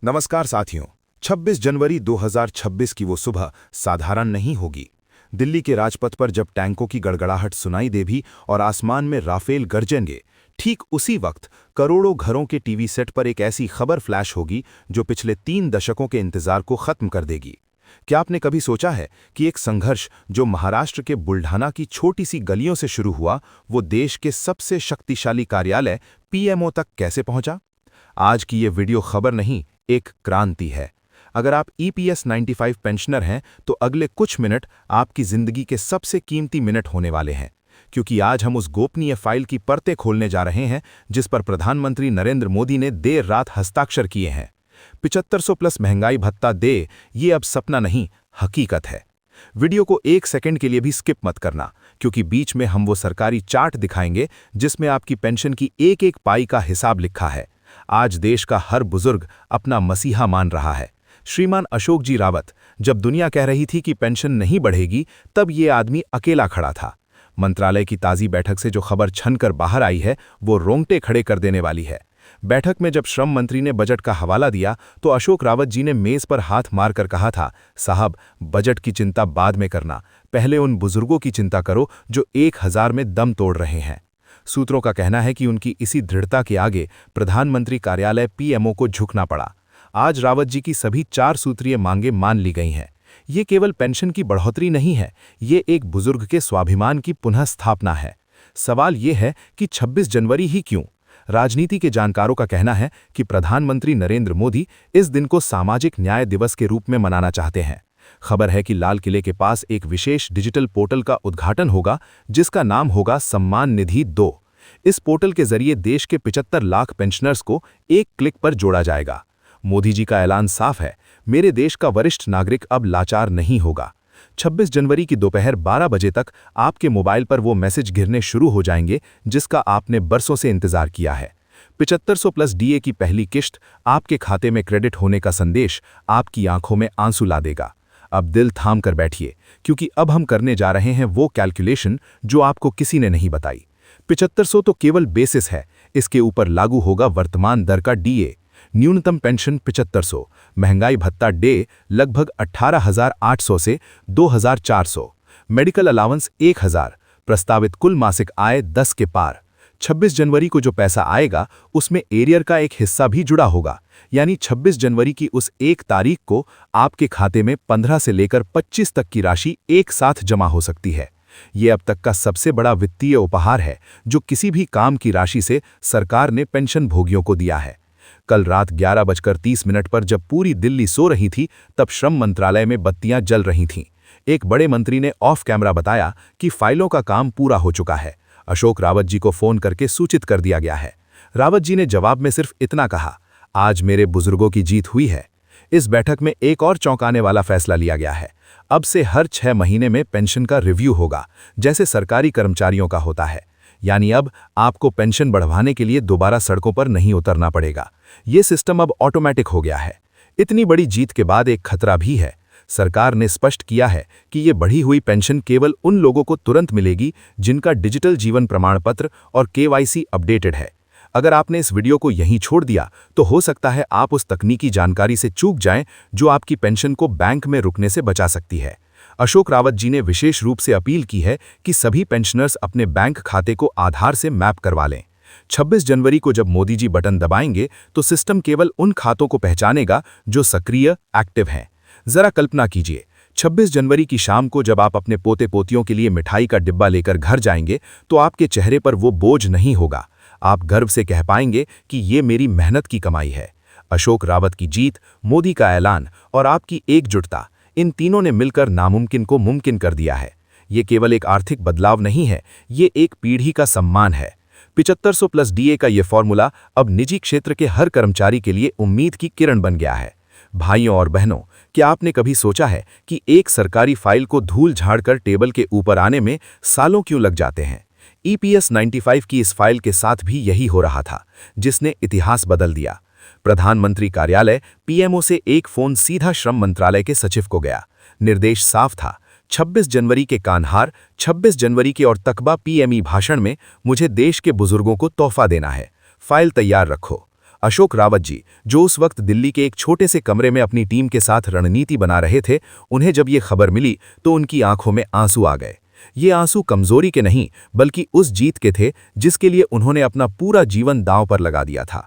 नमस्कार साथियों। 26 जनवरी 2026 की वो सुबह साधारण नहीं होगी। दिल्ली के राजपथ पर जब टैंकों की गड़गड़ाहट सुनाई देगी और आसमान में राफेल गरजेंगे, ठीक उसी वक्त करोड़ों घरों के टीवी सेट पर एक ऐसी खबर फ्लैश होगी जो पिछले 3 दशकों के इंतजार को खत्म कर देगी। क्या आपने कभी सोचा है कि एक संघर्ष जो महाराष्ट्र के बुल्ढाना की छोटी सी गलियों से शुरू हुआ, वो देश के सबसे शक्तिशाली कार्यालय पीएमओ तक कैसे पहुंचा? आज की ये वीडियो खबर नहीं, एक क्रांति है। अगर आप ईपीएस 95 पेंशनर हैं तो अगले कुछ मिनट आपकी जिंदगी के सबसे कीमती मिनट होने वाले हैं, क्योंकि आज हम उस गोपनीय फाइल की परतें खोलने जा रहे हैं जिस पर प्रधानमंत्री नरेंद्र मोदी ने देर रात हस्ताक्षर किए हैं। 7500 प्लस महंगाई भत्ता दे, ये अब सपना नहीं, हकीकत है। वीडियो को एक सेकंड के लिए भी स्किप मत करना, क्योंकि बीच में हम वो सरकारी चार्ट दिखाएंगे जिसमें आपकी पेंशन की एक एक पाई का हिसाब लिखा है। आज देश का हर बुजुर्ग अपना मसीहा मान रहा है। श्रीमान अशोक जी रावत, जब दुनिया कह रही थी कि पेंशन नहीं बढ़ेगी, तब ये आदमी अकेला खड़ा था। मंत्रालय की ताज़ी बैठक से जो खबर छनकर बाहर आई है, वो रोंगटे खड़े कर देने वाली है। बैठक में जब श्रम मंत्री ने बजट का हवाला दिया तो अशोक रावत जी ने मेज पर हाथ मारकर कहा था, साहब, बजट की चिंता बाद में करना, पहले उन बुजुर्गों की चिंता करो जो 1000 में दम तोड़ रहे हैं। सूत्रों का कहना है कि उनकी इसी दृढ़ता के आगे प्रधानमंत्री कार्यालय पीएमओ को झुकना पड़ा। आज रावत जी की सभी 4 सूत्रीय मांगें मान ली गई हैं। ये केवल पेंशन की बढ़ोतरी नहीं है, ये एक बुजुर्ग के स्वाभिमान की पुनः स्थापना है। सवाल ये है कि 26 जनवरी ही क्यों? राजनीति के जानकारों का कहना है कि प्रधानमंत्री नरेंद्र मोदी इस दिन को सामाजिक न्याय दिवस के रूप में मनाना चाहते हैं। खबर है कि लाल किले के पास एक विशेष डिजिटल पोर्टल का उद्घाटन होगा जिसका नाम होगा सम्मान निधि 2। इस पोर्टल के जरिए देश के 75 लाख पेंशनर्स को एक क्लिक पर जोड़ा जाएगा। मोदी जी का ऐलान साफ है, मेरे देश का वरिष्ठ नागरिक अब लाचार नहीं होगा। 26 जनवरी की दोपहर 12 बजे तक आपके मोबाइल पर वो मैसेज गिरने शुरू हो जाएंगे जिसका आपने बरसों से इंतजार किया है। 7500 प्लस डीए की पहली किश्त आपके खाते में क्रेडिट होने का संदेश आपकी आंखों में आंसू ला देगा। अब दिल थाम कर बैठिए, क्योंकि अब हम करने जा रहे हैं वो कैलकुलेशन जो आपको किसी ने नहीं बताई। 7500 तो केवल बेसिस है, इसके ऊपर लागू होगा वर्तमान दर का डीए। न्यूनतम पेंशन 7500, महंगाई भत्ता डे लगभग 18,800 से 2,400, मेडिकल अलाउंस 1000, प्रस्तावित कुल मासिक आय 10 के पार। 26 जनवरी को जो पैसा आएगा उसमें एरियर का एक हिस्सा भी जुड़ा होगा, यानी 26 जनवरी की उस 1 तारीख को आपके खाते में 15 से लेकर 25 तक की राशि एक साथ जमा हो सकती है। ये अब तक का सबसे बड़ा वित्तीय उपहार है जो किसी भी काम की राशि से सरकार ने पेंशन भोगियों को दिया है। कल रात 11:30 पर जब पूरी दिल्ली सो रही थी, तब श्रम मंत्रालय में बत्तियां जल रही थीं। एक बड़े मंत्री ने ऑफ कैमरा बताया कि फाइलों का काम पूरा हो चुका है। अशोक रावत जी को फोन करके सूचित कर दिया गया है। रावत जी ने जवाब में सिर्फ इतना कहा, आज मेरे बुजुर्गों की जीत हुई है। इस बैठक में एक और चौंकाने वाला फैसला लिया गया है। अब से हर 6 महीने में पेंशन का रिव्यू होगा, जैसे सरकारी कर्मचारियों का होता है। यानी अब आपको पेंशन बढ़वाने के लिए दोबारा सड़कों पर नहीं उतरना पड़ेगा। ये सिस्टम अब ऑटोमेटिक हो गया है। इतनी बड़ी जीत के बाद एक खतरा भी है। सरकार ने स्पष्ट किया है कि ये बढ़ी हुई पेंशन केवल उन लोगों को तुरंत मिलेगी जिनका डिजिटल जीवन प्रमाण पत्र और केवाईसी अपडेटेड है। अगर आपने इस वीडियो को यहीं छोड़ दिया तो हो सकता है आप उस तकनीकी जानकारी से चूक जाएं जो आपकी पेंशन को बैंक में रुकने से बचा सकती है। अशोक रावत जी ने विशेष रूप से अपील की है कि सभी पेंशनर्स अपने बैंक खाते को आधार से मैप करवा लें। 26 जनवरी को जब मोदी जी बटन दबाएंगे तो सिस्टम केवल उन खातों को पहचानेगा जो सक्रिय एक्टिव हैं। जरा कल्पना कीजिए, 26 जनवरी की शाम को जब आप अपने पोते पोतियों के लिए मिठाई का डिब्बा लेकर घर जाएंगे तो आपके चेहरे पर वो बोझ नहीं होगा। आप गर्व से कह पाएंगे कि ये मेरी मेहनत की कमाई है। अशोक रावत की जीत, मोदी का ऐलान और आपकी एकजुटता, इन तीनों ने मिलकर नामुमकिन को मुमकिन कर दिया है। ये केवल एक आर्थिक बदलाव नहीं है, ये एक पीढ़ी का सम्मान है। 7500 प्लस डीए का ये फॉर्मूला अब निजी क्षेत्र के हर कर्मचारी के लिए उम्मीद की किरण बन गया है। भाइयों और बहनों, क्या आपने कभी सोचा है कि एक सरकारी फाइल को धूल झाड़कर टेबल के ऊपर आने में सालों क्यों लग जाते हैं? ईपीएस 95 की इस फाइल के साथ भी यही हो रहा था, जिसने इतिहास बदल दिया। प्रधानमंत्री कार्यालय पीएमओ से एक फोन सीधा श्रम मंत्रालय के सचिव को गया। निर्देश साफ था, 26 जनवरी के कान्हार, 26 जनवरी के और तकबा पीएमई भाषण में मुझे देश के बुजुर्गों को तोहफा देना है। फाइल तैयार रखो। अशोक रावत जी, जो उस वक्त दिल्ली के एक छोटे से कमरे में अपनी टीम के साथ रणनीति बना रहे थे, उन्हें जब ये खबर मिली तो उनकी आंखों में आंसू आ गए। ये आंसू कमजोरी के नहीं, बल्कि उस जीत के थे जिसके लिए उन्होंने अपना पूरा जीवन दांव पर लगा दिया था।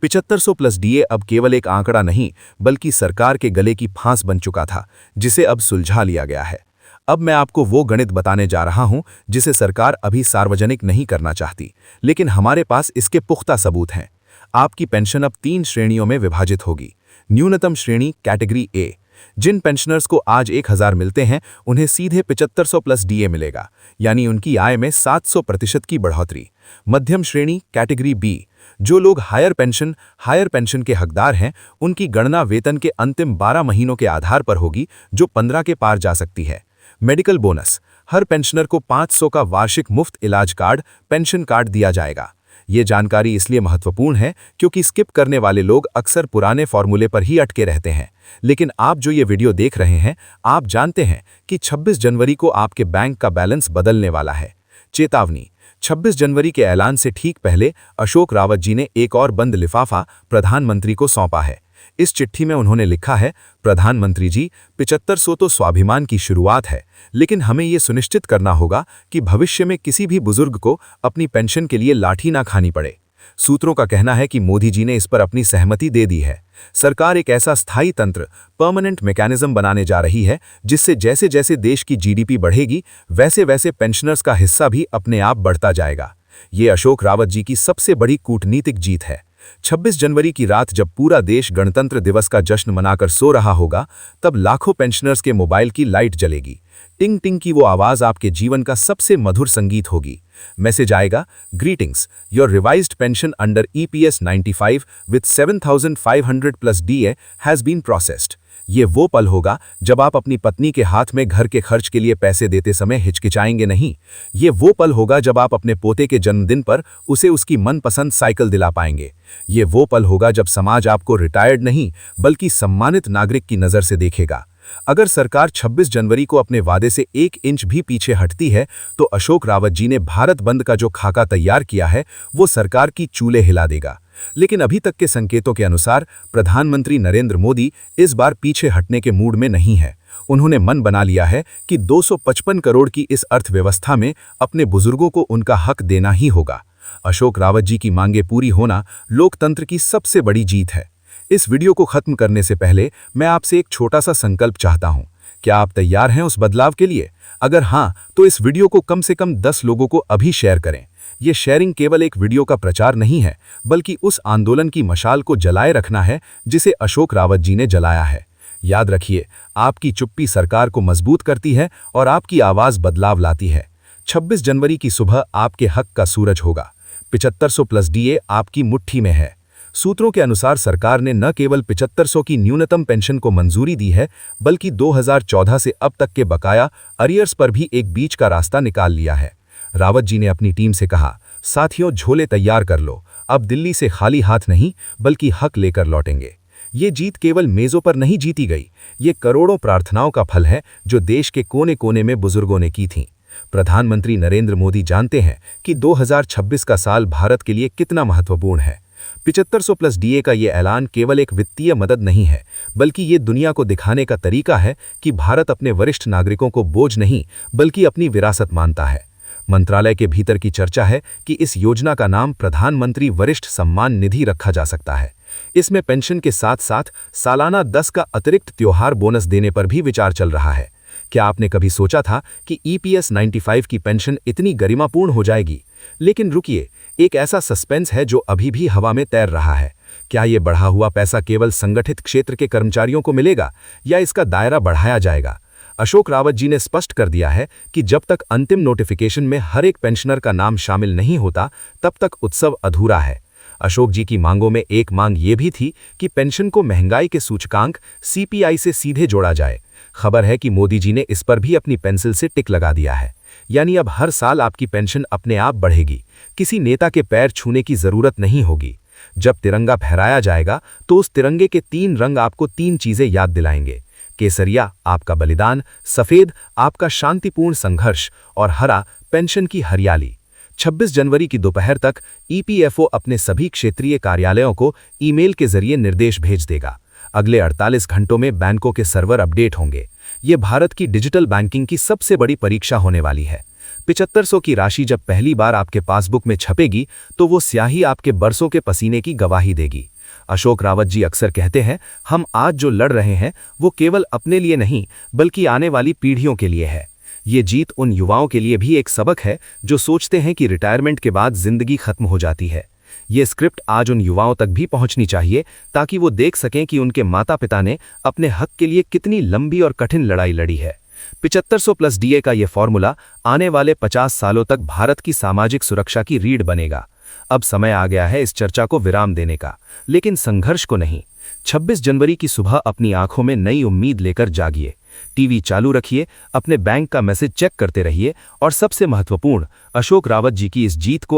7500 प्लस डीए अब केवल एक आंकड़ा नहीं, बल्कि सरकार के गले की फांस बन चुका था, जिसे अब सुलझा लिया गया है। अब मैं आपको वो गणित बताने जा रहा हूं जिसे सरकार अभी सार्वजनिक नहीं करना चाहती, लेकिन हमारे पास इसके पुख्ता सबूत हैं। आपकी पेंशन अब 3 श्रेणियों में विभाजित होगी। न्यूनतम श्रेणी कैटेगरी ए। जिन पेंशनर्स को आज 1000 मिलते हैं, उन्हें सीधे 7500 प्लस डीए मिलेगा, यानी उनकी आय में 700% की बढ़ोतरी। मध्यम श्रेणी कैटेगरी बी। जो लोग हायर पेंशन के हकदार हैं, उनकी गणना वेतन के अंतिम 12 महीनों के आधार पर होगी, जो 15 के पार जा सकती है। Medical bonus. हर पेंशनर को 500 का वार्षिक मुफ्त इलाज कार्ड, पेंशन कार्ड दिया जाएगा। ये जानकारी इसलिए महत्वपूर्ण है क्योंकि स्किप करने वाले लोग अक्सर पुराने फॉर्मूले पर ही अटके रहते हैं। लेकिन आप जो ये वीडियो देख रहे हैं, आप जानते हैं कि 26 जनवरी को आपके बैंक का बैलेंस बदलने वाला है। चेतावनी। 26 जनवरी के ऐलान से ठीक पहले अशोक रावत जी ने एक और बंद लिफाफा प्रधानमंत्री को सौंपा है। इस चिट्ठी में उन्होंने लिखा है, प्रधानमंत्री जी, 7500 तो स्वाभिमान की शुरुआत है, लेकिन हमें ये सुनिश्चित करना होगा कि भविष्य में किसी भी बुजुर्ग को अपनी पेंशन के लिए लाठी ना खानी पड़े। सूत्रों का कहना है कि मोदी जी ने इस पर अपनी सहमति दे दी है। सरकार एक ऐसा स्थायी तंत्र, परमानेंट मैकेनिज्म बनाने जा रही है, जिससे जैसे जैसे देश की जीडीपी बढ़ेगी, वैसे वैसे पेंशनर्स का हिस्सा भी अपने आप बढ़ता जाएगा। ये अशोक रावत जी की सबसे बड़ी कूटनीतिक जीत है। 26 जनवरी की रात जब पूरा देश गणतंत्र दिवस का जश्न मनाकर सो रहा होगा, तब लाखों पेंशनर्स के मोबाइल की लाइट जलेगी। टिंग टिंग की वो आवाज आपके जीवन का सबसे मधुर संगीत होगी। मैसेज आएगा, greetings, your revised pension under EPS 95 with 7500 plus DA has been processed. ये वो पल होगा जब आप अपनी पत्नी के हाथ में घर के खर्च के लिए पैसे देते समय हिचकिचाएंगे नहीं। ये वो पल होगा जब आप अपने पोते के जन्मदिन पर उसे उसकी मनपसंद साइकिल दिला पाएंगे। ये वो पल होगा जब समाज आपको रिटायर्ड नहीं, बल्कि सम्मानित नागरिक की नज़र से देखेगा। अगर सरकार 26 जनवरी को अपने वादे से 1 इंच भी पीछे हटती है, तो अशोक रावत जी ने भारत बंद का जो खाका तैयार किया है, वो सरकार की चूल्हे हिला देगा। लेकिन अभी तक के संकेतों के अनुसार प्रधानमंत्री नरेंद्र मोदी इस बार पीछे हटने के मूड में नहीं है। उन्होंने मन बना लिया है कि 255 करोड़ की इस अर्थव्यवस्था में अपने बुजुर्गों को उनका हक देना ही होगा। अशोक रावत जी की मांगे पूरी होना लोकतंत्र की सबसे बड़ी जीत है। इस वीडियो को खत्म करने से पहले मैं आपसे एक छोटा सा संकल्प चाहता हूं। क्या आप तैयार हैं उस बदलाव के लिए? अगर हां, तो इस वीडियो को कम से कम 10 लोगों को अभी शेयर करें। ये शेयरिंग केवल एक वीडियो का प्रचार नहीं है, बल्कि उस आंदोलन की मशाल को जलाए रखना है जिसे अशोक रावत जी ने जलाया है। याद रखिए, आपकी चुप्पी सरकार को मजबूत करती है और आपकी आवाज बदलाव लाती है। 26 जनवरी की सुबह आपके हक का सूरज होगा। 7500 प्लस DA आपकी मुट्ठी में है। सूत्रों के अनुसार सरकार ने न केवल 7500 की न्यूनतम पेंशन को मंजूरी दी है, बल्कि 2014 से अब तक के बकाया अरियर्स पर भी एक बीच का रास्ता निकाल लिया है। रावत जी ने अपनी टीम से कहा, साथियों, झोले तैयार कर लो, अब दिल्ली से खाली हाथ नहीं, बल्कि हक लेकर लौटेंगे। ये जीत केवल मेजों पर नहीं जीती गई, ये करोड़ों प्रार्थनाओं का फल है जो देश के कोने कोने में बुजुर्गों ने की थीं। प्रधानमंत्री नरेंद्र मोदी जानते हैं कि 2026 का साल भारत के लिए कितना महत्वपूर्ण है। 7500 प्लस DA का ये ऐलान केवल एक वित्तीय मदद नहीं है, बल्कि ये दुनिया को दिखाने का तरीका है कि भारत अपने वरिष्ठ नागरिकों को बोझ नहीं, बल्कि अपनी विरासत मानता है। मंत्रालय के भीतर की चर्चा है कि इस योजना का नाम प्रधानमंत्री वरिष्ठ सम्मान निधि रखा जा सकता है। इसमें पेंशन के साथ साथ सालाना 10 का अतिरिक्त त्योहार बोनस देने पर भी विचार चल रहा है। क्या आपने कभी सोचा था कि EPS 95 की पेंशन इतनी गरिमापूर्ण हो जाएगी? लेकिन रुकिए, एक ऐसा सस्पेंस है जो अभी भी हवा में तैर रहा है। क्या ये बढ़ा हुआ पैसा केवल संगठित क्षेत्र के कर्मचारियों को मिलेगा, या इसका दायरा बढ़ाया जाएगा? अशोक रावत जी ने स्पष्ट कर दिया है कि जब तक अंतिम नोटिफिकेशन में हर एक पेंशनर का नाम शामिल नहीं होता, तब तक उत्सव अधूरा है। अशोक जी की मांगों में एक मांग ये भी थी कि पेंशन को महंगाई के सूचकांक CPI से सीधे जोड़ा जाए। खबर है कि मोदी जी ने इस पर भी अपनी पेंसिल से टिक लगा दिया है। यानी अब हर साल आपकी पेंशन अपने आप बढ़ेगी, किसी नेता के पैर छूने की जरूरत नहीं होगी। जब तिरंगा फहराया जाएगा, तो उस तिरंगे के 3 रंग आपको 3 चीजें याद दिलाएंगे। केसरिया आपका बलिदान, सफेद आपका शांतिपूर्ण संघर्ष और हरा पेंशन की हरियाली। 26 जनवरी की दोपहर तक ईपीएफओ अपने सभी क्षेत्रीय कार्यालयों को ईमेल के जरिए निर्देश भेज देगा। अगले 48 घंटों में बैंकों के सर्वर अपडेट होंगे। ये भारत की डिजिटल बैंकिंग की सबसे बड़ी परीक्षा होने वाली है। 7500 की राशि जब पहली बार आपके पासबुक में छपेगी तो वो स्याही आपके बरसों के पसीने की गवाही देगी। अशोक रावत जी अक्सर कहते हैं, हम आज जो लड़ रहे हैं वो केवल अपने लिए नहीं बल्कि आने वाली पीढ़ियों के लिए है। ये जीत उन युवाओं के लिए भी एक सबक है जो सोचते हैं कि रिटायरमेंट के बाद जिंदगी खत्म हो जाती है। ये स्क्रिप्ट आज उन युवाओं तक भी पहुंचनी चाहिए ताकि वो देख सकें कि उनके माता पिता ने अपने हक के लिए कितनी लंबी और कठिन लड़ाई लड़ी है। 7500 प्लस डीए का ये फॉर्मूला आने वाले 50 सालों तक भारत की सामाजिक सुरक्षा की रीढ़ बनेगा। अब समय आ गया है इस चर्चा को विराम देने का, लेकिन संघर्ष को नहीं। 26 जनवरी की सुबह अपनी आंखों में नई उम्मीद लेकर जागिए। टीवी चालू रखिए, अपने बैंक का मैसेज चेक करते रहिए और सबसे महत्वपूर्ण, अशोक रावत जी की इस जीत को